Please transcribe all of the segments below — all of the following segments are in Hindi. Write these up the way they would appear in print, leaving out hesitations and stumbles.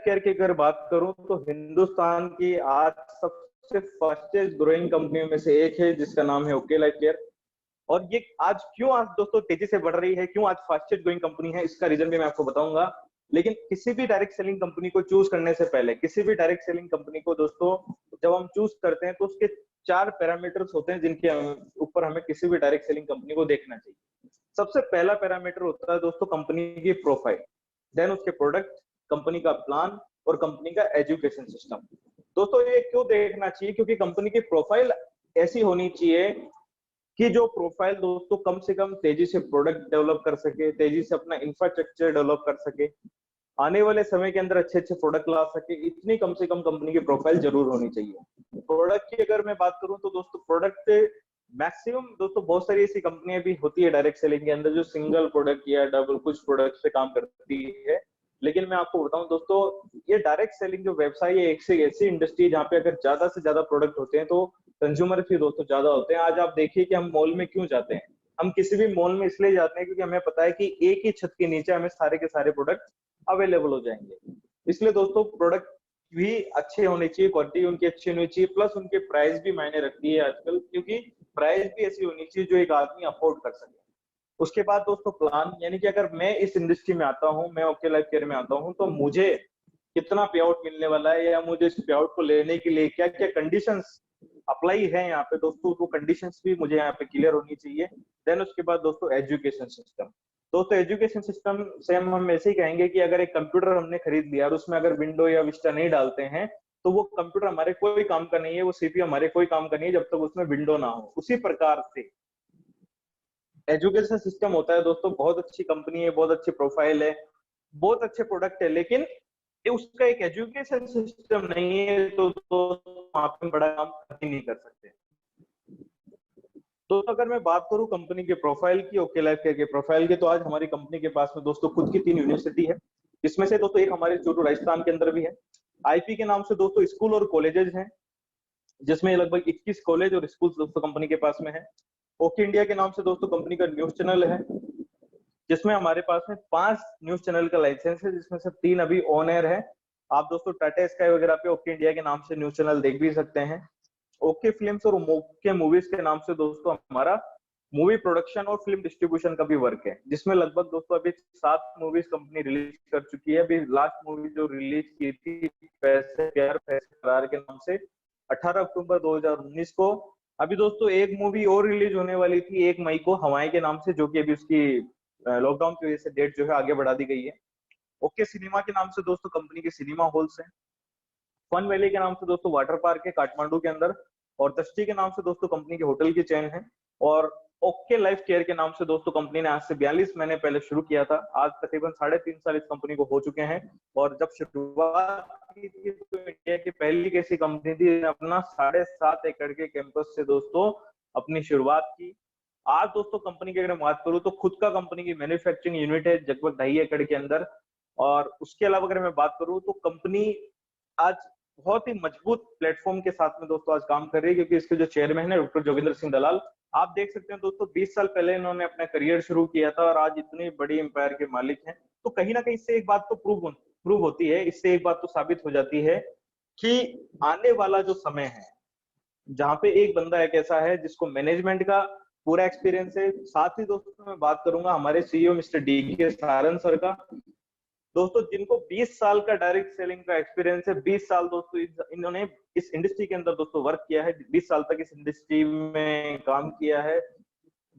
केयर की अगर बात करूं तो हिंदुस्तान की आज सबसे फास्टेस्ट ग्रोइंग कंपनियों में से एक है जिसका नाम है ओके लाइफ केयर। और ये आज क्यों आज दोस्तों तेजी से बढ़ रही है, क्यों आज फास्टेस्ट ग्रोइंग कंपनी है, इसका रीजन भी मैं आपको बताऊंगा। लेकिन किसी भी डायरेक्ट सेलिंग कंपनी को चूज करने से पहले, किसी भी डायरेक्ट सेलिंग कंपनी को दोस्तों जब हम चूज करते हैं तो उसके 4 पैरामीटर्स होते हैं जिनके ऊपर हमें किसी भी डायरेक्ट सेलिंग कंपनी को देखना चाहिए। सबसे पहला पैरामीटर होता है दोस्तों कंपनी की प्रोफाइल, देन उसके प्रोडक्ट, कंपनी का प्लान और कंपनी का एजुकेशन सिस्टम। दोस्तों ये क्यों देखना चाहिए, क्योंकि कंपनी की प्रोफाइल ऐसी होनी चाहिए कि जो प्रोफाइल दोस्तों कम से कम तेजी से प्रोडक्ट डेवलप कर सके, तेजी से अपना इंफ्रास्ट्रक्चर डेवलप कर सके, आने वाले समय के अंदर अच्छे अच्छे प्रोडक्ट ला सके, इतनी कम से कम कंपनी की प्रोफाइल जरूर होनी चाहिए। प्रोडक्ट की अगर मैं बात करूं तो दोस्तों प्रोडक्ट मैक्सिमम दोस्तों बहुत सारी ऐसी कंपनियां भी होती है डायरेक्ट सेलिंग के अंदर जो सिंगल प्रोडक्ट या डबल कुछ प्रोडक्ट पे काम करती है। लेकिन मैं आपको बताऊं दोस्तों, ये डायरेक्ट सेलिंग जो व्यवसाय है एक से ऐसी इंडस्ट्री जहाँ पे अगर ज्यादा से ज्यादा प्रोडक्ट होते हैं तो कंज्यूमर भी दोस्तों ज्यादा होते हैं। आज आप देखिए कि हम मॉल में क्यों जाते हैं, हम किसी भी मॉल में इसलिए जाते हैं क्योंकि हमें पता है कि एक ही छत के नीचे हमें सारे के सारे प्रोडक्ट अवेलेबल हो जाएंगे। इसलिए दोस्तों प्रोडक्ट भी अच्छे होने चाहिए, क्वालिटी उनकी अच्छी होनी चाहिए, प्लस उनके प्राइस भी मायने रखती है आजकल, क्योंकि प्राइस भी ऐसी होनी चाहिए जो एक आदमी अफोर्ड कर सके। उसके बाद दोस्तों प्लान, यानी कि अगर मैं इस इंडस्ट्री में आता हूँ, मैं ओके लाइफ केयर में आता हूँ, तो मुझे कितना पे आउट मिलने वाला है या मुझे इस पे आउट को लेने के लिए क्या क्या कंडीशंस अप्लाई है यहाँ पे दोस्तों, वो कंडीशंस भी मुझे यहाँ पे क्लियर होनी चाहिए। देन उसके बाद दोस्तों एजुकेशन सिस्टम। दोस्तों एजुकेशन सिस्टम से हम ऐसे ही कहेंगे कि अगर एक कंप्यूटर हमने खरीद लिया और उसमें अगर विंडो या विस्टा नहीं डालते हैं तो वो कंप्यूटर हमारे कोई काम का नहीं है, वो सीपीयू हमारे कोई काम का नहीं है जब तक उसमें विंडो ना हो। उसी प्रकार से एजुकेशन सिस्टम होता है दोस्तों, बहुत अच्छी कंपनी है, बहुत अच्छी प्रोफाइल है, बहुत अच्छे प्रोडक्ट है, लेकिन ये उसका एक एजुकेशन सिस्टम नहीं है तो आप बड़ा काम ही नहीं कर सकते। तो अगर मैं बात करूं कंपनी के प्रोफाइल की, ओके लाइफ केयर के प्रोफाइल की, तो आज हमारी कंपनी के पास में दोस्तों खुद की 3 यूनिवर्सिटी है, जिसमें से दोस्तों एक हमारे चूरू राजस्थान के अंदर भी है। आईपी के नाम से दोस्तों स्कूल और कॉलेजेस हैं, जिसमें लगभग 21 कॉलेज और स्कूल दोस्तों कंपनी के पास में है। ओके इंडिया के नाम से दोस्तों कंपनी का न्यूज चैनल है, जिसमें हमारे पास में 5 न्यूज चैनल का लाइसेंस है, जिसमें से 3 अभी ऑन एयर है। आप दोस्तों टाटा स्काई वगैरह पे ओके इंडिया के नाम से न्यूज चैनल देख भी सकते हैं। ओके फिल्म्स और ओके मूवीज के नाम से दोस्तों हमारा मूवी प्रोडक्शन और फिल्म डिस्ट्रीब्यूशन का भी वर्क है, जिसमें लगभग दोस्तों अभी 7 मूवीज कंपनी रिलीज कर चुकी है। अभी लास्ट मूवी जो रिलीज की थी पैसे प्यार पैसे करार के नाम से 18 अक्टूबर 2019 को। अभी दोस्तों एक मूवी और रिलीज होने वाली थी 1 मई को हवाएं के नाम से, जो कि अभी उसकी लॉकडाउन की वजह से डेट जो है आगे बढ़ा दी गई है। ओके सिनेमा के नाम से दोस्तों कंपनी के सिनेमा हॉल्स हैं। फन वैली के नाम से दोस्तों वाटर पार्क है काठमांडू के अंदर, और दृष्टि के नाम से दोस्तों कंपनी के होटल की चेन है। और ओके लाइफ केयर के नाम से दोस्तों कंपनी ने आज से 42 महीने पहले शुरू किया था, आज तकरीबन 3.5 साल इस कंपनी को हो चुके हैं। और जब शुरुआत की थी तो इंडिया की पहली ऐसी कंपनी थी अपना 7.5 एकड़ के कैंपस से दोस्तों अपनी शुरुआत की। आज दोस्तों कंपनी की अगर बात करूं तो खुद का कंपनी की मैन्युफैक्चरिंग यूनिट है लगभग 2.5 एकड़ के अंदर। और उसके अलावा अगर मैं बात करूं तो कंपनी आज बहुत ही मजबूत प्लेटफॉर्म के साथ में दोस्तों आज काम कर रही है, क्योंकि इसके जो चेयरमैन है डॉक्टर जोगिंदर सिंह दलाल, आप देख सकते हैं दोस्तों 20 साल पहले इन्होंने अपना करियर शुरू किया था और आज इतनी बड़ी एम्पायर के मालिक हैं। तो कहीं ना कहीं इससे एक बात तो प्रूव होती है, इससे एक बात तो साबित हो जाती है कि आने वाला जो समय है जहां पे एक बंदा एक ऐसा है जिसको मैनेजमेंट का पूरा एक्सपीरियंस है। साथ ही दोस्तों मैं बात करूंगा हमारे सीईओ मिस्टर डी के सारन सर का, दोस्तों जिनको 20 साल का डायरेक्ट सेलिंग का एक्सपीरियंस है। 20 साल दोस्तों इन्होंने इस इंडस्ट्री के अंदर दोस्तों वर्क किया है, 20 साल तक इस इंडस्ट्री में काम किया है,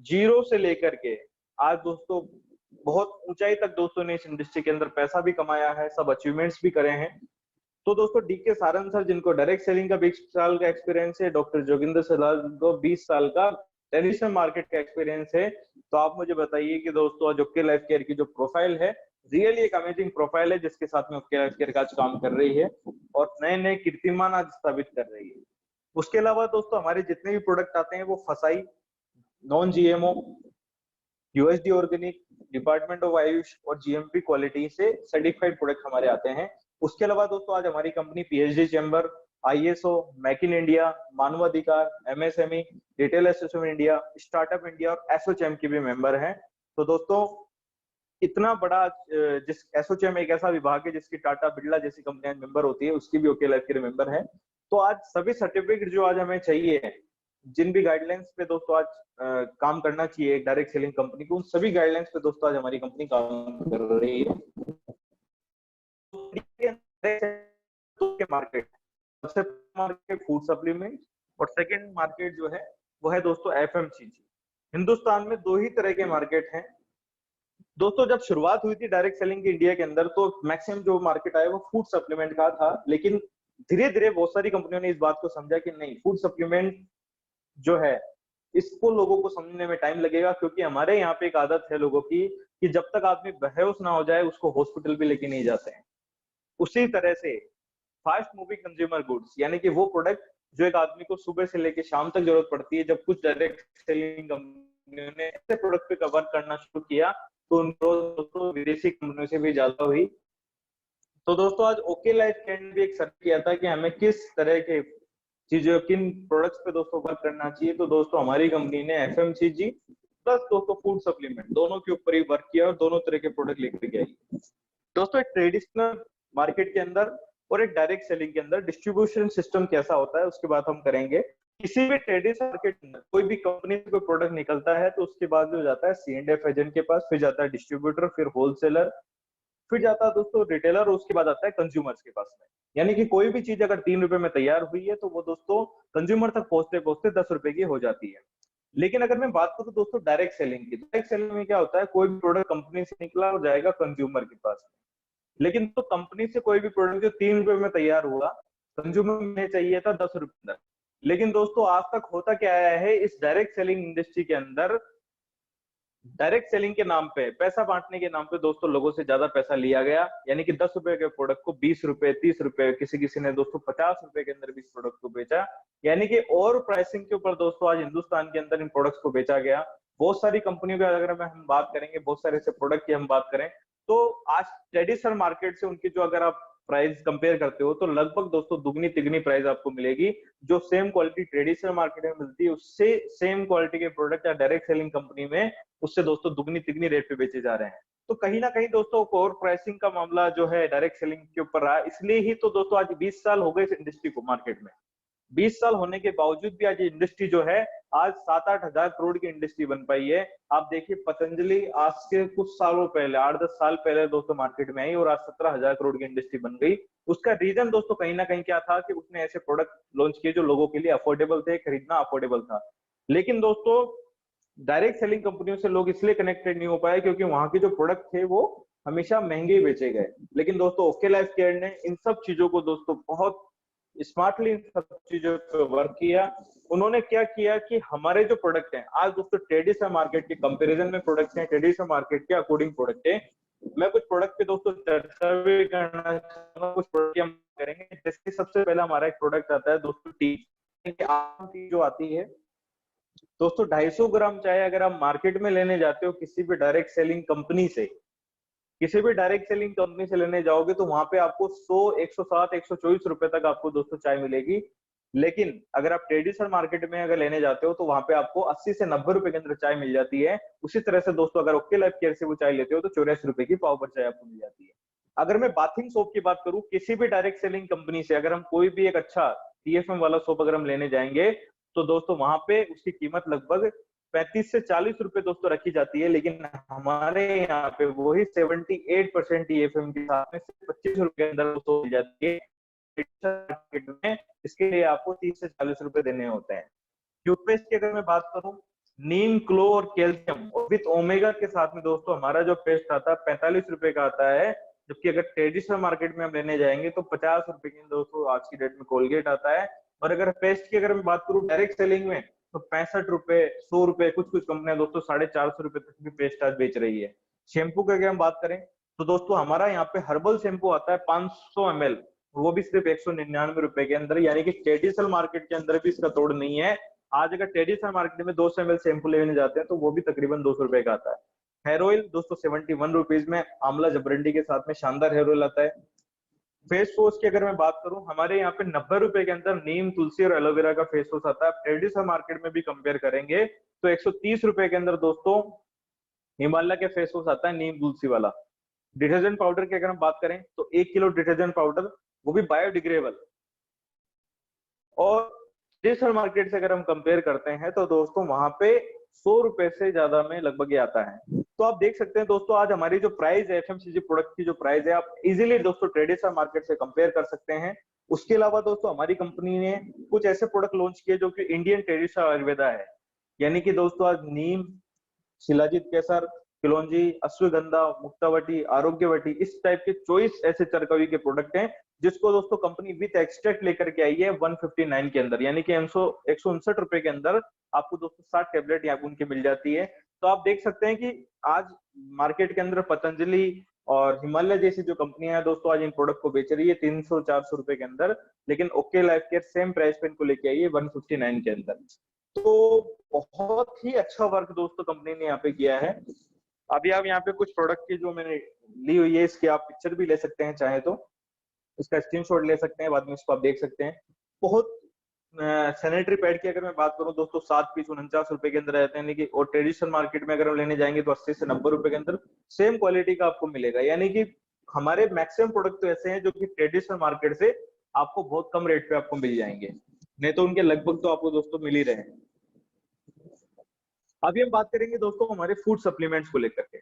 जीरो से लेकर के आज दोस्तों बहुत ऊंचाई तक दोस्तों ने इस इंडस्ट्री के अंदर पैसा भी कमाया है, सब अचीवमेंट्स भी करे हैं। तो दोस्तों डी के सारन सर जिनको डायरेक्ट सेलिंग का 20 साल का एक्सपीरियंस है, डॉक्टर जोगिंदर सलाल को 20 साल का ट्रेडिशनल मार्केट का एक्सपीरियंस है। तो आप मुझे बताइए कि दोस्तों आज ओके लाइफ केयर की जो प्रोफाइल है रियली एक अमेजिंग प्रोफाइल है, जिसके साथ में ओके लाइफ केयर का आज काम कर रही है और नए नए कीर्तिमान आज स्थापित कर रही है। उसके अलावा दोस्तों हमारे जितने भी प्रोडक्ट आते हैं वो FSSAI, non GMO, USD organic, department of AYUSH और जीएमपी क्वालिटी से सर्टिफाइड प्रोडक्ट हमारे आते हैं। उसके अलावा दोस्तों आज हमारी company PHD chamber, ISO, make in India, मानवाधिकार, MSME, retail association India, startup India और एसोचैम की भी मेंबर हैं। तो दोस्तों इतना बड़ा जिस एसोचैम एक ऐसा विभाग है जिसकी टाटा बिरला जैसी कंपनियां मेंबर होती है, उसकी भी ओके लाइफ के मेंबर है। तो आज सभी सर्टिफिकेट जो आज हमें चाहिए, जिन भी गाइडलाइंस पे दोस्तों आज काम करना चाहिए एक डायरेक्ट सेलिंग कंपनी को, उन सभी गाइडलाइंस पे दोस्तों आज हमारी कंपनी काम कर रही है। मार्केट सबसे मार्केट फूड सप्लीमेंट और सेकंड मार्केट जो है वो है दोस्तों एफएमसीजी। हिंदुस्तान में दो ही तरह के मार्केट हैं दोस्तों। जब शुरुआत हुई थी डायरेक्ट सेलिंग की इंडिया के अंदर, तो मैक्सिमम जो मार्केट आया वो फूड सप्लीमेंट का था, लेकिन धीरे धीरे बहुत सारी कंपनियों ने इस बात को समझा कि नहीं, फूड सप्लीमेंट जो है इसको लोगों को समझने में टाइम लगेगा, क्योंकि हमारे यहाँ पे एक आदत है लोगों की कि जब तक आदमी बेहोश ना हो जाए उसको हॉस्पिटल भी लेके नहीं जाते हैं। उसी तरह से फास्ट मूविंग कंज्यूमर गुड्स, यानी कि वो प्रोडक्ट जो एक आदमी को सुबह से लेकर शाम तक जरूरत पड़ती है, जब कुछ डायरेक्ट सेलिंग कंपनियों ने ऐसे प्रोडक्ट पे कवर करना शुरू किया तो उनको विदेशी कंपनियों से भी ज्यादा हुई। तो दोस्तों आज ओके लाइफ ने भी एक सर्च किया था कि हमें किस तरह के चीजों, किन प्रोडक्ट्स पे दोस्तों वर्क करना चाहिए। तो दोस्तों हमारी कंपनी ने एफएमसीजी प्लस दोस्तों फूड सप्लीमेंट दोनों के ऊपर ही वर्क किया और दोनों तरह के प्रोडक्ट लेकर के आई। दोस्तों एक ट्रेडिशनल मार्केट के अंदर और एक डायरेक्ट सेलिंग के अंदर डिस्ट्रीब्यूशन सिस्टम कैसा होता है उसकी बात हम करेंगे। किसी भी ट्रेडिशनल मार्केट में कोई भी कंपनी से कोई प्रोडक्ट निकलता है तो उसके बाद जो जाता है C&F एजेंट के पास, फिर जाता है डिस्ट्रीब्यूटर, फिर होलसेलर, फिर जाता है दोस्तों रिटेलर, उसके बाद आता है कंज्यूमर्स के पास में। यानी कि कोई भी चीज अगर 3 रुपए में तैयार हुई है तो वो दोस्तों कंज्यूमर तक पहुंचते पहुंचते 10 रुपए की हो जाती है। लेकिन अगर मैं बात करूं दोस्तों डायरेक्ट सेलिंग की, डायरेक्ट सेलिंग में क्या होता है, कोई भी प्रोडक्ट कंपनी से निकला और जाएगा कंज्यूमर के पास, लेकिन तो कंपनी से कोई भी प्रोडक्ट जो 3 रुपए में तैयार हुआ कंज्यूमर में चाहिए था 10 रुपए अंदर। लेकिन दोस्तों आज तक होता क्या आया है इस डायरेक्ट सेलिंग इंडस्ट्री के अंदर, डायरेक्ट सेलिंग के नाम पे, पैसा बांटने के नाम पे दोस्तों लोगों से ज्यादा पैसा लिया गया। यानी कि 10 रुपए के प्रोडक्ट को 20 रुपए, 30 रुपए, किसी ने दोस्तों 50 रुपए के अंदर भी इस प्रोडक्ट को बेचा। यानी कि और प्राइसिंग के ऊपर दोस्तों आज हिंदुस्तान के अंदर इन प्रोडक्ट्स को बेचा गया। बहुत सारी कंपनियों की अगर हम बात करेंगे, बहुत सारे ऐसे प्रोडक्ट की हम बात करें, तो आज ट्रेडिशनल मार्केट से उनकी जो अगर आप प्राइस कंपेयर करते हो तो लगभग दोस्तों दुगनी तिगनी प्राइस आपको मिलेगी। जो सेम क्वालिटी ट्रेडिशनल मार्केट में मिलती है उससे सेम क्वालिटी के प्रोडक्ट या डायरेक्ट सेलिंग कंपनी में उससे दोस्तों दुगनी तिगनी रेट पे बेचे जा रहे हैं। तो कहीं ना कहीं दोस्तों ओवर प्राइसिंग का मामला जो है डायरेक्ट सेलिंग के ऊपर रहा, इसलिए ही तो दोस्तों आज 20 साल हो गए इस इंडस्ट्री को मार्केट में। 20 साल होने के बावजूद भी आज इंडस्ट्री जो है आज 7-8 हजार करोड़ की इंडस्ट्री बन पाई है। आप देखिए पतंजलि आज के कुछ सालों पहले, 8-10 साल पहले दोस्तों मार्केट में आई और आज 17 हजार करोड़ की इंडस्ट्री बन गई। उसका रीजन दोस्तों कहीं ना कहीं क्या था कि उसने ऐसे प्रोडक्ट लॉन्च किए जो लोगों के लिए अफोर्डेबल थे, खरीदना अफोर्डेबल था। लेकिन दोस्तों डायरेक्ट सेलिंग कंपनियों से लोग इसलिए कनेक्टेड नहीं हो पाए क्योंकि वहां के जो प्रोडक्ट थे वो हमेशा महंगे बेचे गए। लेकिन दोस्तों ओके लाइफ केयर ने इन सब चीजों को दोस्तों बहुत स्मार्टली इन सब चीजों पे वर्क किया। उन्होंने क्या किया कि हमारे जो प्रोडक्ट हैं आज दोस्तों ट्रेडिशनल मार्केट के कंपैरिजन में प्रोडक्ट हैं, ट्रेडिशनल मार्केट के अकॉर्डिंग प्रोडक्ट है। मैं कुछ प्रोडक्ट पे दोस्तों चर्चा भी करना चाहूंगा, कुछ प्रोडक्ट हम करेंगे। जैसे सबसे पहला हमारा एक प्रोडक्ट आता है दोस्तों टी, आम टी जो आती है दोस्तों 250 ग्राम चाय अगर आप मार्केट में लेने जाते हो किसी भी डायरेक्ट सेलिंग कंपनी से, किसी भी डायरेक्ट सेलिंग कंपनी से लेने जाओगे तो वहां पे आपको 100, 107, 124 रुपए तक आपको दोस्तों चाय मिलेगी। लेकिन अगर आप ट्रेडिशनल मार्केट में अगर लेने जाते हो तो वहां पे आपको 80 से 90 रुपए के अंदर चाय मिल जाती है। उसी तरह से दोस्तों अगर ओके लाइफ केयर से वो चाय लेते हो तो 84 रुपए की पाव पर चाय आपको मिल जाती है। अगर मैं बाथिंग सोप की बात करूं, किसी भी डायरेक्ट सेलिंग कंपनी से अगर हम कोई भी एक अच्छा TFM वाला सोप अगर हम लेने जाएंगे तो दोस्तों वहां पे उसकी कीमत लगभग 35 से 40 रुपए दोस्तों रखी जाती है। लेकिन हमारे यहाँ पे वही 78% TFM के साथ में सिर्फ 25 रुपए के अंदर दोस्तों मिल जाती है मार्केट में। इसके लिए आपको 30 से 40 रुपए देने होते हैं। टूथपेस्ट की अगर मैं बात करूं, नीम, क्लो और कैल्शियम और विद ओमेगा के साथ में दोस्तों हमारा जो पेस्ट आता है 45 रुपए का आता है। जबकि अगर ट्रेडिशनल मार्केट में हम लेने जाएंगे तो 50 रुपए की दोस्तों आज की डेट में कोलगेट आता है। और अगर पेस्ट की अगर मैं बात करूं डायरेक्ट सेलिंग में तो 65 रुपए, 100 रुपए, कुछ कुछ कंपनियां दोस्तों 450 रुपए तक भी पेस्ट आज बेच रही है। शैम्पू की अगर हम बात करें तो दोस्तों हमारा यहाँ पे हर्बल शैम्पू आता है 500 ml, वो भी सिर्फ 199 रुपए के अंदर। यानी कि ट्रेडिशनल मार्केट के अंदर भी इसका तोड़ नहीं है। आज अगर ट्रेडिशनल मार्केट में 200 ml शैम्पू लेने जाते हैं तो वो भी तकरीबन 200 रुपए का आता है। हेयर ऑयल दोस्तों 71 रुपीज में आंवला जबरंडी के साथ में शानदार हेयर ऑयल आता है। फेस वॉश की अगर मैं बात करूं, हमारे यहाँ पे 90 रुपए के अंदर नीम, तुलसी और एलोवेरा का फेस वॉश आता है। ट्रेडिशनल मार्केट में भी कंपेयर करेंगे तो 130 रुपए के अंदर दोस्तों हिमालय के फेस वॉश आता है नीम तुलसी वाला। डिटर्जेंट पाउडर की अगर हम बात करें तो 1 किलो डिटर्जेंट पाउडर, वो भी बायोडिग्रेडेबल। और ट्रेडिशनल मार्केट से अगर हम कंपेयर करते हैं तो दोस्तों वहां पे 100 रुपए से ज्यादा में लगभग ये आता है। तो आप देख सकते हैं दोस्तों आज हमारी जो प्राइस है एफएमसीजी प्रोडक्ट की, जो प्राइस है आप इजीली दोस्तों ट्रेडिशनल मार्केट से कंपेयर कर सकते हैं। उसके अलावा दोस्तों हमारी कंपनी ने कुछ ऐसे प्रोडक्ट लॉन्च किए जो कि इंडियन ट्रेडिशनल आयुर्वेदा है, यानी कि दोस्तों आज नीम, शिलाजीत केसर, किलोंजी, अश्वगंधा, मुक्तावटी, आरोग्यवटी, इस टाइप के चॉइस ऐसे चरकवी के प्रोडक्ट हैं जिसको दोस्तों कंपनी विद एक्सट्रैक्ट लेकर के आई है 159 के अंदर, यानी कि 159 रुपए के अंदर आपको दोस्तों 60 टेबलेट यहाँ उनकी मिल जाती है। तो आप देख सकते हैं कि आज मार्केट के अंदर पतंजलि और हिमालय जैसी जो कंपनियां हैं दोस्तों आज इन प्रोडक्ट को बेच रही है 300-400 रुपए के अंदर, लेकिन okay life care same price पे इनको लेके आई है 159 के अंदर। तो बहुत ही अच्छा वर्क दोस्तों कंपनी ने यहाँ पे किया है। अभी आप यहाँ पे कुछ प्रोडक्ट की जो मैंने ली हुई है इसकी आप पिक्चर भी ले सकते हैं, चाहे तो इसका स्क्रीनशॉट ले सकते हैं, बाद में इसको आप देख सकते हैं। बहुत सैनिटरी पैड की अगर मैं बात करूं दोस्तों 7 पीस 49 रुपए के अंदर रहते हैं, लेकिन और ट्रेडिशनल मार्केट में अगर हम लेने जाएंगे तो 80 से 90 रुपए के अंदर सेम क्वालिटी का आपको मिलेगा। यानी कि हमारे मैक्सिमम प्रोडक्ट तो ऐसे हैं जो कि ट्रेडिशनल मार्केट से आपको बहुत कम रेट पे आपको मिल जाएंगे, नहीं तो उनके लगभग तो आपको दोस्तों मिल ही रहे हैं। अभी हम बात करेंगे दोस्तों हमारे फूड सप्लीमेंट्स को लेकर के।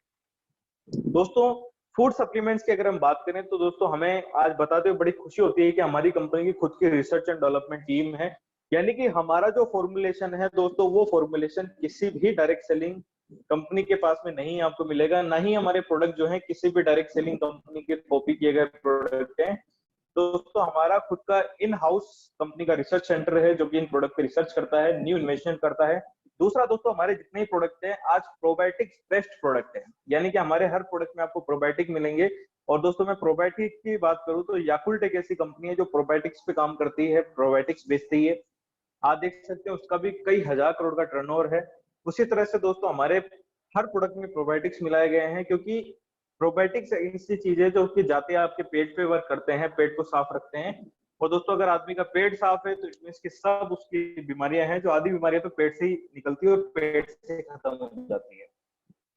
दोस्तों फूड सप्लीमेंट्स की अगर हम बात करें तो दोस्तों हमें आज बताते हुए बड़ी खुशी होती है कि हमारी कंपनी की खुद की रिसर्च एंड डेवलपमेंट टीम है, यानी कि हमारा जो फॉर्मुलेशन है दोस्तों वो फॉर्मुलेशन किसी भी डायरेक्ट सेलिंग कंपनी के पास में नहीं आपको मिलेगा, ना ही हमारे प्रोडक्ट जो है किसी भी डायरेक्ट सेलिंग कंपनी के कॉपी किए गए प्रोडक्ट है। दोस्तों हमारा खुद का इन हाउस कंपनी का रिसर्च सेंटर है जो कि इन प्रोडक्ट पे रिसर्च करता है, न्यू इन्वेंशन करता है। दूसरा दोस्तों हमारे जितने ही प्रोडक्ट हैं आज प्रोबायोटिक्स बेस्ट प्रोडक्ट है, यानी कि हमारे हर प्रोडक्ट में आपको प्रोबायोटिक मिलेंगे। और दोस्तों मैं प्रोबायोटिक की बात करूं तो याकुल्ट एक ऐसी कंपनी है जो प्रोबायोटिक्स पे काम करती है, प्रोबायोटिक्स बेचती है। आप देख सकते हैं उसका भी कई हजार करोड़ का टर्नओवर है। उसी तरह से दोस्तों हमारे हर प्रोडक्ट में प्रोबायोटिक्स मिलाए गए हैं, क्योंकि प्रोबायोटिक्स ऐसी चीज है जो कि जाते आपके पेट पे वर्क करते हैं, पेट को साफ रखते हैं। और दोस्तों अगर आदमी का पेट साफ है तो इट मींस कि सब उसकी बीमारियां हैं, जो आधी बीमारियां तो पेट से ही निकलती है और पेट से खत्म हो जाती है।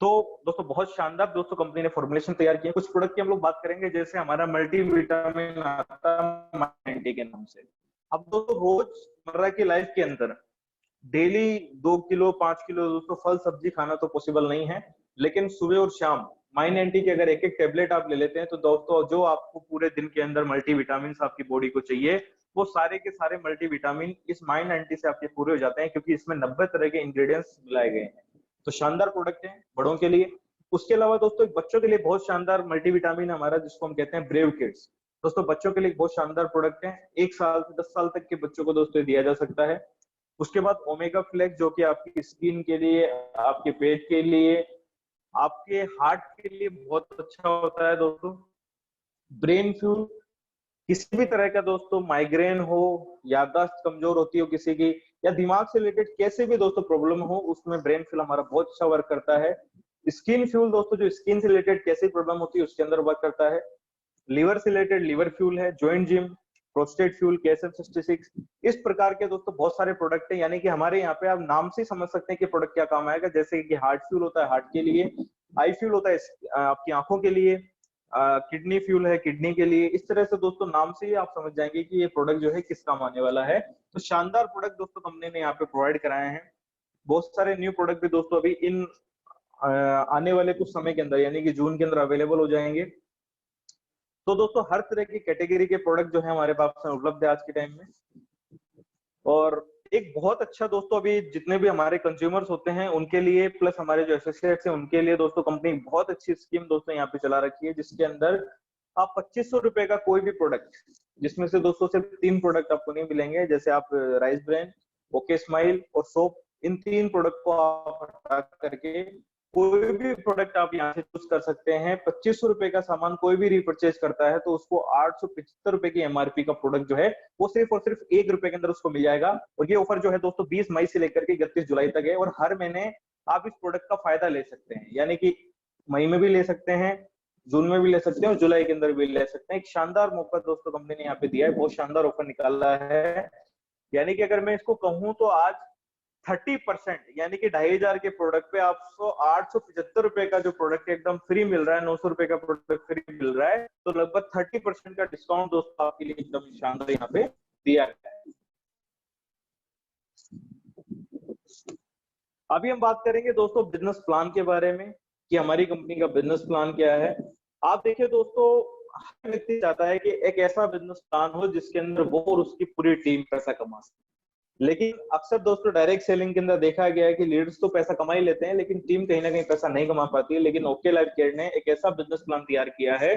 तो दोस्तों बहुत शानदार दोस्तों कंपनी ने फॉर्मुलेशन तैयार किए। कुछ प्रोडक्ट की हम लोग बात करेंगे, जैसे हमारा मल्टी विटामिन आता है माइंटी के नाम से। अब दोस्तों रोजमर्रा की लाइफ के अंदर डेली 2 किलो 5 किलो दोस्तों फल सब्जी खाना तो पॉसिबल नहीं है, लेकिन सुबह और शाम माइन एंटी की अगर एक एक टेबलेट आप ले लेते हैं तो दोस्तों जो आपको पूरे दिन के अंदर मल्टीविटामिन आपकी बॉडी को चाहिए वो सारे के सारे मल्टीविटामिन इस माइन एंटी से आपके पूरे हो जाते हैं, क्योंकि इसमें 90 तरह के इंग्रेडिएंट्स मिलाए गए हैं। तो शानदार प्रोडक्ट है बड़ों के लिए। उसके अलावा दोस्तों बच्चों के लिए बहुत शानदार मल्टीविटामिन हमारा जिसको हम कहते हैं ब्रेव किड्स। दोस्तों बच्चों के लिए बहुत शानदार प्रोडक्ट है, 1 साल से 10 साल तक के बच्चों को दोस्तों दिया जा सकता है। उसके बाद ओमेगा फ्लेक्स जो कि आपकी स्किन के लिए, आपके पेट के लिए, आपके हार्ट के लिए बहुत अच्छा होता है दोस्तों। ब्रेन फ्यूल, किसी भी तरह का दोस्तों माइग्रेन हो, याददाश्त कमजोर होती हो किसी की, या दिमाग से रिलेटेड कैसे भी दोस्तों प्रॉब्लम हो, उसमें ब्रेन फ्यूल हमारा बहुत अच्छा वर्क करता है। स्किन फ्यूल दोस्तों जो स्किन से रिलेटेड कैसी प्रॉब्लम होती है उसके अंदर वर्क करता है। लिवर से रिलेटेड लिवर फ्यूल है, joint gym, prostate fuel, KSM66, इस प्रकार के दोस्तों बहुत सारे प्रोडक्ट हैं। यानी कि हमारे यहाँ पे आप नाम से समझ सकते हैं कि प्रोडक्ट क्या काम आएगा। जैसे कि हार्ट फ्यूल होता है हार्ट के लिए, आई फ्यूल होता है आपकी आंखों के लिए, किडनी फ्यूल है किडनी के लिए। इस तरह से दोस्तों नाम से ही आप समझ जाएंगे कि ये प्रोडक्ट जो है किस काम आने वाला है। तो शानदार प्रोडक्ट दोस्तों कंपनी ने यहाँ पे प्रोवाइड कराए हैं। बहुत सारे न्यू प्रोडक्ट भी दोस्तों अभी इन आने वाले कुछ समय के अंदर यानी कि जून के अंदर अवेलेबल हो जाएंगे। तो दोस्तों हर तरह की कैटेगरी के प्रोडक्ट जो है हमारे पास में उपलब्ध है आज के टाइम में। और एक बहुत अच्छा दोस्तों अभी जितने भी हमारे कंज्यूमर्स होते हैं उनके लिए, प्लस हमारे जो एसोसिएट्स हैं उनके लिए दोस्तों कंपनी बहुत अच्छी स्कीम दोस्तों यहाँ पे चला रखी है, जिसके अंदर आप 2500 रुपए का कोई भी प्रोडक्ट, जिसमें से दोस्तों सिर्फ 3 प्रोडक्ट आपको नहीं मिलेंगे, जैसे आप राइस ब्रांड, ओके स्माइल और सोप, इन 3 प्रोडक्ट को आप हटा करके कोई भी प्रोडक्ट आप यहाँ से चूज कर सकते हैं। 2500 रुपए का सामान कोई भी रिपर्चेज करता है तो उसको 875 रुपए की एमआरपी का प्रोडक्ट जो है वो सिर्फ और सिर्फ 1 रुपए के अंदर उसको मिल जाएगा। और ये ऑफर जो है दोस्तों 20 मई से लेकर के 31 जुलाई तक है, और हर महीने आप इस प्रोडक्ट का फायदा ले सकते हैं। यानी कि मई में भी ले सकते हैं, जून में भी ले सकते हैं और जुलाई के अंदर भी ले सकते हैं। एक शानदार मौका दोस्तों कंपनी ने यहाँ पे दिया है, बहुत शानदार ऑफर निकाला है। यानी कि अगर मैं इसको कहूँ तो आज 30%, यानी कि 2,500 के प्रोडक्ट पे आपको 875 रुपए का जो प्रोडक्ट एकदम फ्री मिल रहा है, 900 रुपए का प्रोडक्ट फ्री मिल रहा है, तो लगभग 30% का डिस्काउंट दोस्तों आपके लिए एकदम शानदार यहाँ पे दिया गया है। अभी हम बात करेंगे दोस्तों बिजनेस प्लान के बारे में कि हमारी कंपनी का बिजनेस प्लान क्या है। आप देखिए दोस्तों, हर व्यक्ति चाहता है कि एक ऐसा बिजनेस प्लान हो जिसके अंदर वो और उसकी पूरी टीम पैसा कमा सके, लेकिन अक्सर दोस्तों डायरेक्ट सेलिंग के अंदर देखा गया है कि लीडर्स तो पैसा कमा ही लेते हैं लेकिन टीम कहीं ना कहीं पैसा नहीं कमा पाती है। लेकिन ओके लाइफ केयर ने एक ऐसा बिजनेस प्लान तैयार किया है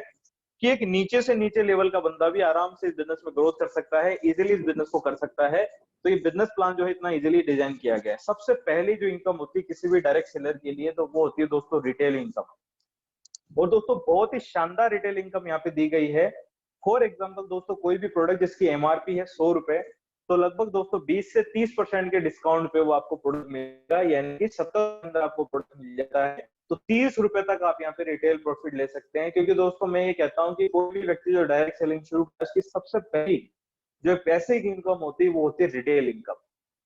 कि एक नीचे से नीचे लेवल का बंदा भी आराम से इस बिजनेस में ग्रोथ कर सकता है, इजीली इस बिजनेस को कर सकता है। तो ये बिजनेस प्लान जो है इतना इजीली डिजाइन किया गया है। सबसे पहली जो इनकम होती है किसी भी डायरेक्ट सेलर के लिए, तो वो होती है दोस्तों रिटेल इनकम। और दोस्तों बहुत ही शानदार रिटेल इनकम यहाँ पे दी गई है। फॉर एग्जाम्पल दोस्तों, कोई भी प्रोडक्ट जिसकी एमआरपी है 100 रुपए, तो लगभग दोस्तों 20 से 30% के डिस्काउंट पे वो आपको प्रोडक्ट मिलेगा, यानी कि 70 अंदर आपको प्रोडक्ट मिल जाता है। तो 30 रुपए तक आप यहाँ पे रिटेल प्रॉफिट ले सकते हैं। क्योंकि दोस्तों मैं ये कहता हूँ कि कोई भी व्यक्ति जो डायरेक्ट सेलिंग शुरू करता है, उसकी सबसे पहली जो पैसे की इनकम होती है वो होती है रिटेल इनकम।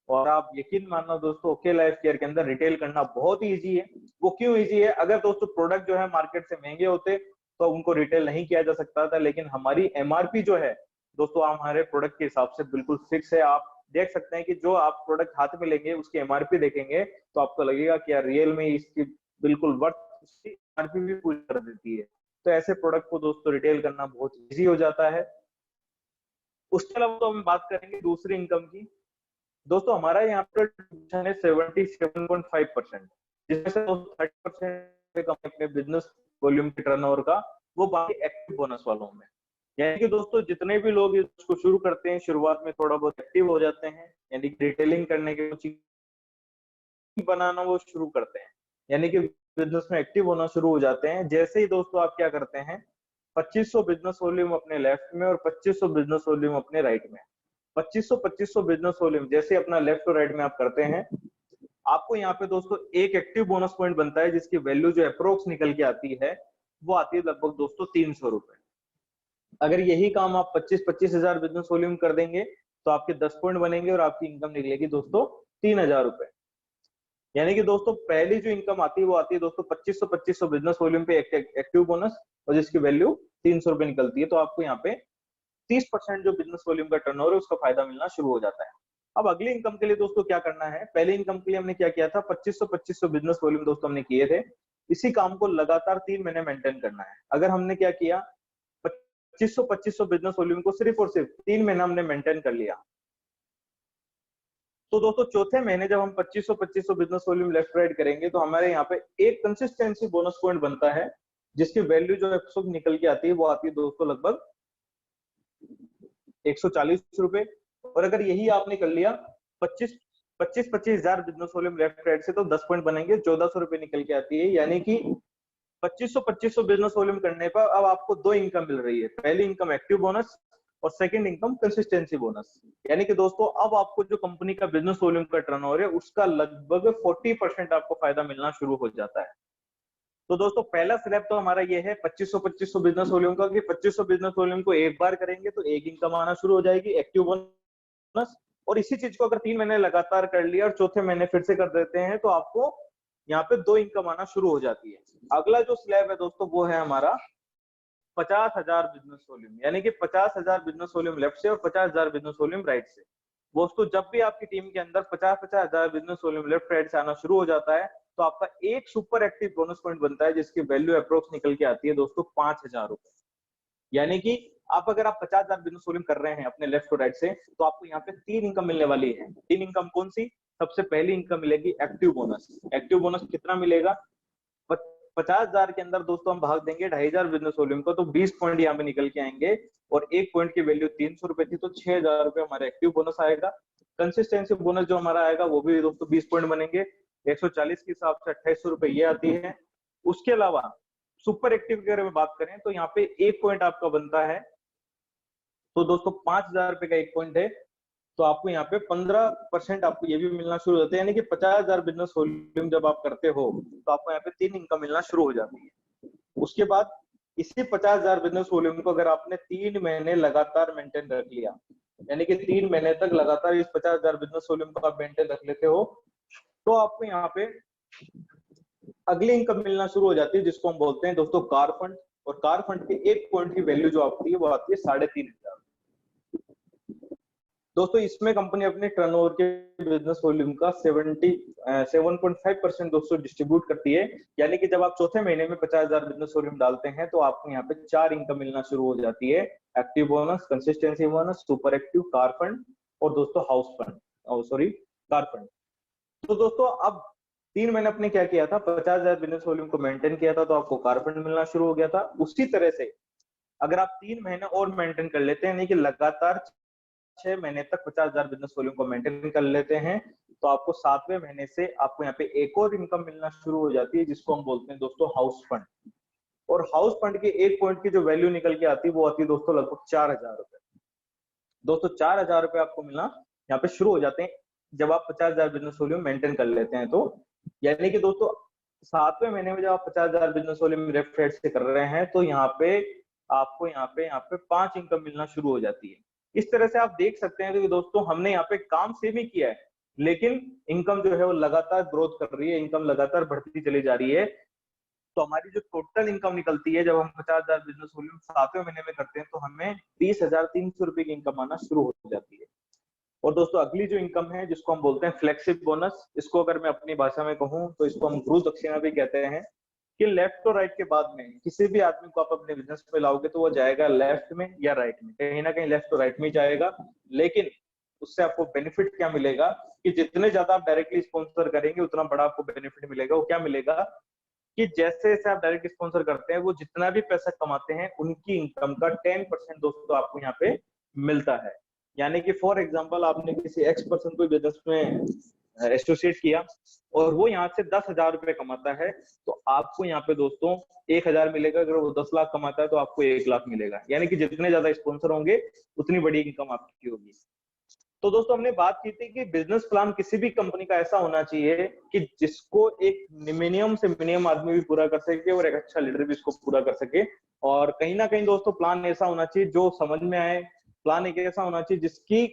और आप यकीन मानना दोस्तों, ओके लाइफ केयर के अंदर रिटेल करना बहुत ही ईजी है। वो क्यों ईजी है? अगर दोस्तों प्रोडक्ट जो है मार्केट से महंगे होते तो उनको रिटेल नहीं किया जा सकता था, लेकिन हमारी एमआरपी जो है दोस्तों हमारे प्रोडक्ट के हिसाब से बिल्कुल फिक्स है। आप देख सकते हैं कि जो आप प्रोडक्ट हाथ में लेंगे उसकी एमआरपी देखेंगे तो आपको लगेगा कि यार रियल में इसकी बिल्कुल वर्थ उसकी एमआरपी भी पूरी कर देती है। तो ऐसे प्रोडक्ट को दोस्तों रिटेल करना बहुत ईजी हो जाता है। उसके अलावा तो हम बात करेंगे दूसरी इनकम की। दोस्तों हमारा यहाँ पर है 77.5%, जिसमें से 30% अपने बिजनेस वॉल्यूम के टर्नओवर का, वो बाकी एक्टिव बोनस वालों में। यानी कि दोस्तों जितने भी लोग इसको शुरू करते हैं शुरुआत में थोड़ा बहुत एक्टिव हो जाते हैं, यानी कि रिटेलिंग करने के कुछ बनाना वो शुरू करते हैं, यानी कि बिजनेस में एक्टिव होना शुरू हो जाते हैं। जैसे ही दोस्तों आप क्या करते हैं, 2500 बिजनेस वॉल्यूम अपने लेफ्ट में और 2500 बिजनेस वॉल्यूम अपने राइट में। 2500 बिजनेस वॉल्यूम जैसे अपना लेफ्ट और राइट में आप करते हैं, आपको यहाँ पे दोस्तों एक एक्टिव बोनस पॉइंट बनता है जिसकी वैल्यू जो अप्रोक्स निकल के आती है वो आती है लगभग दोस्तों 300 रुपए। अगर यही काम आप 25 हजार बिजनेस वॉल्यूम कर देंगे तो आपके 10 पॉइंट बनेंगे और आपकी इनकम निकलेगी दोस्तों 3,000 रुपए। यानी कि दोस्तों पहली जो इनकम आती है वो आती है दोस्तों 2500 बिजनेस वॉल्यूम पे एक्टिव बोनस, और जिसकी वैल्यू 300 रुपए निकलती है। तो आपको यहाँ पे 30% जो बिजनेस वॉल्यूम का टर्नओवर है उसका फायदा मिलना शुरू हो जाता है। अब अगली इनकम के लिए दोस्तों क्या करना है, पहली इनकम के लिए हमने क्या किया था, 2500 बिजनेस वॉल्यूम दोस्तों हमने किए थे। इसी काम को लगातार 3 महीने मेंटेन करना है। अगर हमने क्या किया, 2500 बिजनेस वॉल्यूम को सिर्फ और सिर्फ 3 महीना हमने मेंटेन कर लिया, तो दोस्तों चौथे महीने जब हम 2500 बिजनेस वॉल्यूम लेफ्ट राइट करेंगे तो हमारे यहाँ पे एक कंसिस्टेंसी बोनस पॉइंट बनता है जिसकी वैल्यू जो है निकल के आती है वो आती है दोस्तों लगभग 140 रुपए। और अगर यही आपने कर लिया 25 हजार बिजनेस वॉल्यूम लेफ्ट राइट से, तो 10 पॉइंट बनेंगे, 1400 रुपए निकल के आती है। यानी कि 2500 बिजनेस वॉल्यूम करने पर अब आपको दो इनकम मिल रही है, पहली इनकम एक्टिव बोनस और सेकंड इनकम कंसिस्टेंसी बोनस। यानी कि दोस्तों अब आपको जो कंपनी का बिजनेस वॉल्यूम का टर्नओवर है उसका लगभग 40% आपको फायदा मिलना शुरू हो जाता है। तो दोस्तों पहला स्टेप तो हमारा ये है 2500 बिजनेस वॉल्यूम का, कि 2500 बिजनेस वॉल्यूम को एक बार करेंगे तो एक इनकम आना शुरू हो जाएगी एक्टिव बोनस। और इसी चीज को अगर 3 महीने लगातार कर लिया और चौथे महीने फिर से कर देते हैं तो आपको यहाँ पे 2 इनकम आना शुरू हो जाती है। अगला जो स्लैब है दोस्तों वो है हमारा 50,000 बिजनेस वॉल्यूम, यानी कि 50,000 बिजनेस वॉल्यूम लेफ्ट से और 50,000 बिजनेस वॉल्यूम राइट से। दोस्तों जब भी आपकी टीम के अंदर 50,000 बिजनेस वॉल्यूम लेफ्ट राइट से आना शुरू हो जाता है तो आपका एक सुपर एक्टिव बोनस पॉइंट बनता है जिसकी वैल्यू अप्रोक्स निकल के आती है दोस्तों 5,000 रुपए। यानी कि अगर आप 50,000 बिजनेस वॉल्यूम कर रहे हैं अपने लेफ्ट और राइट से तो आपको यहाँ पे 3 इनकम मिलने वाली है। 3 इनकम कौन सी? सबसे पहली इनकम मिलेगी एक्टिव बोनस। एक्टिव बोनस कितना मिलेगा? 50,000 के अंदर दोस्तों हम भाग देंगे 2,500 बिजनेस वॉल्यूम को, तो 20 पॉइंट यहाँ पे निकल के आएंगे और एक पॉइंट की वैल्यू 300 रुपए थी, तो 6,000 रुपए हमारा एक्टिव बोनस आएगा। कंसिस्टेंसी बोनस जो हमारा आएगा वो भी दोस्तों 20 पॉइंट बनेंगे, 140 के हिसाब से 2800 रुपए ये आती है। उसके अलावा सुपर एक्टिव की अगर बात करें तो यहाँ पे एक पॉइंट आपका बनता है, तो दोस्तों 5,000 रुपए का एक पॉइंट है, तो आपको यहाँ पे 15% आपको ये भी मिलना शुरू हो जाता है। यानी कि 50,000 बिजनेस वॉल्यूम जब आप करते हो तो आपको यहाँ पे 3 इनकम मिलना शुरू हो जाती है। उसके बाद इसी 50,000 बिजनेस वॉल्यूम को अगर आपने 3 महीने लगातार मेंटेन रख लिया, यानी कि 3 महीने तक लगातार इस 50,000 बिजनेस वॉल्यूम को आप मेंटेन रख लेते हो, तो आपको यहाँ पे अगली इनकम मिलना शुरू हो जाती है, जिसको हम बोलते हैं दोस्तों कार फंड। और कार फंड के एक पॉइंट की वैल्यू जो आती है वो आती है 3,500। दोस्तों इसमें कंपनी अपने टर्नओवर के बिजनेस वॉल्यूम का 7.5% दोस्तों डिस्ट्रीब्यूट करती है। यानी कि जब आप चौथे महीने में 50,000 बिजनेस वॉल्यूम डालते हैं तो आपको यहाँ पे 4 इनकम मिलना शुरू हो जाती है। Active bonus, consistency bonus, super active, car fund और दोस्तों house fund, sorry car fund. तो दोस्तों अब 3 महीने आपने क्या किया था, 50,000 बिजनेस वॉल्यूम को मेंटेन किया था तो आपको कार फंड मिलना शुरू हो गया था। उसी तरह से अगर आप 3 महीने और मेंटेन कर लेते हैं, यानी कि लगातार 6 महीने तक 50,000 बिजनेस वॉल्यूम को मेंटेन कर लेते हैं, तो आपको 7वें महीने से आपको यहाँ पे एक और इनकम मिलना शुरू हो जाती है, जिसको हम बोलते हैं दोस्तों हाउस फंड। और हाउस फंड के एक पॉइंट की जो वैल्यू निकल के आती है वो आती है दोस्तों लगभग 4,000 रुपए। दोस्तों 4,000 रुपए आपको मिलना यहाँ पे शुरू हो जाते हैं जब आप 50,000 बिजनेस वॉल्यूम मेंटेन कर लेते हैं। तो यानी कि दोस्तों 7वें महीने में जब आप 50,000 बिजनेस वॉल्यूम लेफ्ट हेड से कर रहे हैं तो यहाँ पे आपको यहाँ पे 5 इनकम मिलना शुरू हो जाती है। इस तरह से आप देख सकते हैं कि दोस्तों हमने यहाँ पे काम सेम ही किया है, लेकिन इनकम जो है वो लगातार ग्रोथ कर रही है, इनकम लगातार बढ़ती चली जा रही है। तो हमारी जो टोटल इनकम निकलती है जब हम 50,000 बिजनेस वॉल्यूम 7वें महीने में करते हैं तो हमें 20,300 रुपए की इनकम आना शुरू हो जाती है। और दोस्तों अगली जो इनकम है जिसको हम बोलते हैं फ्लेक्सिब बोनस, इसको अगर मैं अपनी भाषा में कहूँ तो इसको हम गुरु दक्षिणा भी कहते हैं, कि लेफ्ट और राइट के बाद में किसी भी आदमी को आप अपने बिजनेस में लाओगे तो वो जाएगा लेफ्ट में या राइट में, कहीं ना कहीं लेफ्ट और राइट में जाएगा। लेकिन उससे आपको बेनिफिट क्या मिलेगा कि जितने ज्यादा आप डायरेक्टली स्पॉन्सर करेंगे उतना बड़ा आपको बेनिफिट मिलेगा। वो क्या मिलेगा कि जैसे जैसे आप डायरेक्ट स्पॉन्सर करते हैं वो जितना भी पैसा कमाते हैं उनकी इनकम का 10% दोस्तों आपको यहाँ पे मिलता है। यानी कि फॉर एग्जांपल आपने किसी एक्स पर्सन को बिजनेस में एसोसिएट किया और वो यहाँ से 10,000 रुपए कमाता है तो आपको यहाँ पे दोस्तों 1,000 मिलेगा। अगर वो 10 लाख कमाता है तो आपको 1 लाख मिलेगा। यानी कि जितने ज्यादा स्पॉन्सर होंगे उतनी बड़ी इनकम आपकी होगी। तो दोस्तों हमने बात की थी कि बिजनेस प्लान किसी भी कंपनी का ऐसा होना चाहिए कि जिसको एक मिनिमम से मिनिमम आदमी भी पूरा कर सके और एक अच्छा लीडर भी इसको पूरा कर सके। और कहीं ना कहीं दोस्तों प्लान ऐसा होना चाहिए जो समझ में आए। प्लान एक ऐसा होना चाहिए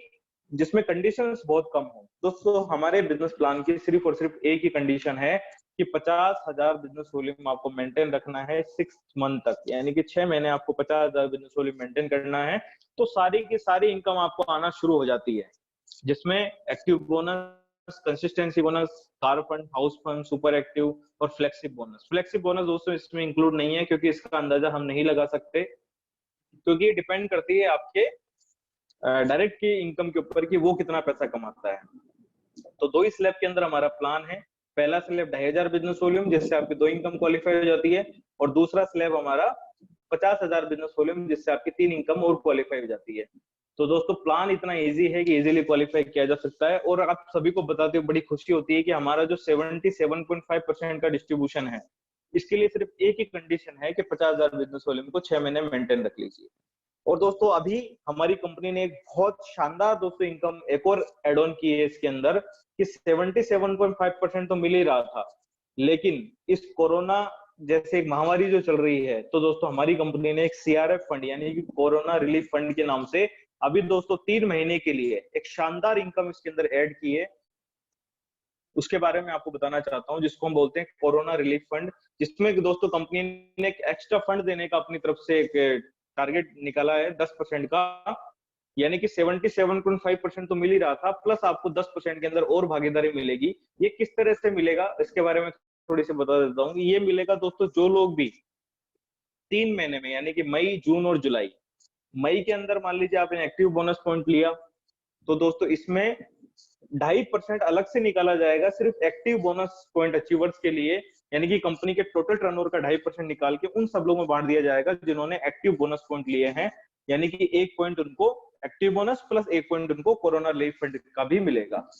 जिसमें कंडीशंस बहुत कम हो। दोस्तों हमारे बिजनेस प्लान की सिर्फ और सिर्फ एक ही कंडीशन है कि 50,000 बिजनेस वॉल्यूम आपको मेंटेन रखना है 6 मंथ तक, यानी कि 6 महीने आपको 50,000 बिजनेस वॉल्यूम मेंटेन करना है। तो सारी की सारी इनकम आपको आना शुरू हो जाती है, जिसमें active bonus, consistency bonus, car fund, house fund, super active और फ्लेक्सिब बोनस। फ्लेक्सिब बोनस दोस्तों इसमें इंक्लूड नहीं है क्योंकि इसका अंदाजा हम नहीं लगा सकते, क्योंकि ये डिपेंड करती है आपके डायरेक्ट की इनकम के ऊपर कि वो कितना पैसा कमाता है। तो 2 ही स्लैब के अंदर हमारा प्लान है। पहला स्लैब 2,500 बिजनेस वॉल्यूम जिससे आपकी 2 इनकम क्वालिफाई हो जाती है, और दूसरा स्लैब हमारा 50,000 बिजनेस वॉल्यूम जिससे आपकी 3 इनकम और क्वालिफाई हो जाती है। तो दोस्तों प्लान इतना इजी है कि इजीली क्वालिफाई किया जा सकता है। और आप सभी को बताते हुए बड़ी खुशी होती है कि हमारा जो 77.5% का डिस्ट्रीब्यूशन है, इसके लिए सिर्फ एक ही कंडीशन है कि 50,000 बिजनेस वॉल्यूम को 6 महीने मेंटेन रख लीजिए। और दोस्तों अभी हमारी कंपनी ने एक बहुत शानदार दोस्तों इनकम एक और एड ऑन की है इसके अंदर कि 77.5% तो मिल ही रहा था, लेकिन इस कोरोना जैसे एक महामारी जो चल रही है तो दोस्तों हमारी कंपनी ने एक सीआरएफ फंड यानी कि कोरोना रिलीफ फंड के नाम से अभी दोस्तों 3 महीने के लिए एक शानदार इनकम इसके अंदर ऐड की है। उसके बारे में आपको बताना चाहता हूं, जिसको हम बोलते हैं कोरोना रिलीफ फंड, जिसमें दोस्तों कंपनी ने एक एक्स्ट्रा फंड देने का अपनी तरफ से एक टारगेट निकाला है 10% का। यानी कि 77.5% तो मिल ही रहा था, प्लस आपको 10% के अंदर और भागीदारी मिलेगी। ये किस तरह से मिलेगा इसके बारे में थोड़ी सी बता देता हूँ। ये मिलेगा दोस्तों जो लोग भी 3 महीने में यानी कि मई, जून और जुलाई, मई के अंदर मान लीजिए आपने एक्टिव बोनस पॉइंट लिया तो दोस्तों इसमें 2.5% अलग से निकाला जाएगा सिर्फ एक्टिव बोनस पॉइंट अचीवर्स के लिए। यानी कि कंपनी के टोटल टर्नओवर का 2.5% निकाल के उन सब लोगों में बांट दिया जाएगा जिन्होंने एक्टिव बोनस पॉइंट लिए हैं। यानी कि 1 पॉइंट उनको एक्टिव बोनस प्लस 1 पॉइंट उनको कोरोना रिलीफ फंड का भी मिलेगा।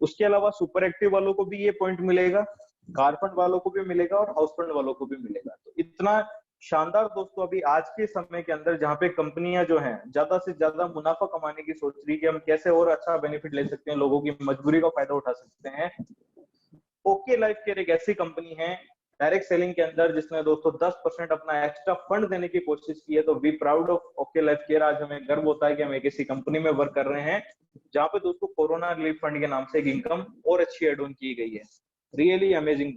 उसके अलावा सुपर एक्टिव वालों को भी ये पॉइंट मिलेगा, कार फंड वालों को भी मिलेगा और हाउस फंड वालों को भी मिलेगा। तो इतना शानदार दोस्तों अभी आज के समय के अंदर जहां पे कंपनियां जो हैं ज्यादा से ज्यादा मुनाफा कमाने की सोच रही है कि हम कैसे और अच्छा बेनिफिट ले सकते हैं, लोगों की मजबूरी का फायदा उठा सकते हैं। ओके लाइफ केयर एक ऐसी कंपनी है डायरेक्ट सेलिंग के अंदर जिसने दोस्तों 10% अपना एक्स्ट्रा फंड देने की कोशिश की है। तो we proud of okay life care. आज हमें गर्व होता है कि हम एक ऐसी कंपनी में वर्क कर रहे हैं जहां पे दोस्तों कोरोना रिलीफ फंड के नाम से एक इनकम और अच्छी एड ऑन की गई है। रियली अमेजिंग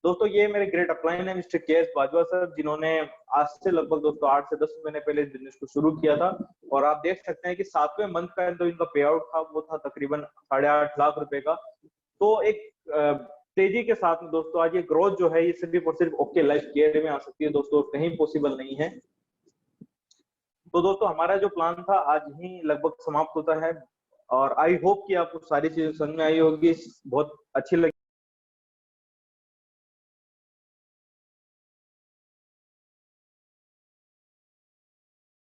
दोस्तों ये मेरे ग्रेट अपलाइन है मिस्टर के एस बाजवा सर, जिन्होंने आज से लगभग दोस्तों 8 से 10 महीने पहले इस बिजनेस को शुरू किया था। और आप देख सकते हैं कि 7वें मंथ का जो इनका पे आउट था वो था तकरीबन 8.5 लाख रुपए का। तो एक तेजी के साथ में दोस्तों आज ये ग्रोथ जो है ये सिर्फ और सिर्फ ओके लाइफ केयर में आ सकती है दोस्तों, कहीं पॉसिबल नहीं है। तो दोस्तों हमारा जो प्लान था आज ही लगभग समाप्त होता है और आई होप कि आपको सारी चीजें समझ में आई होगी, बहुत अच्छी लगी।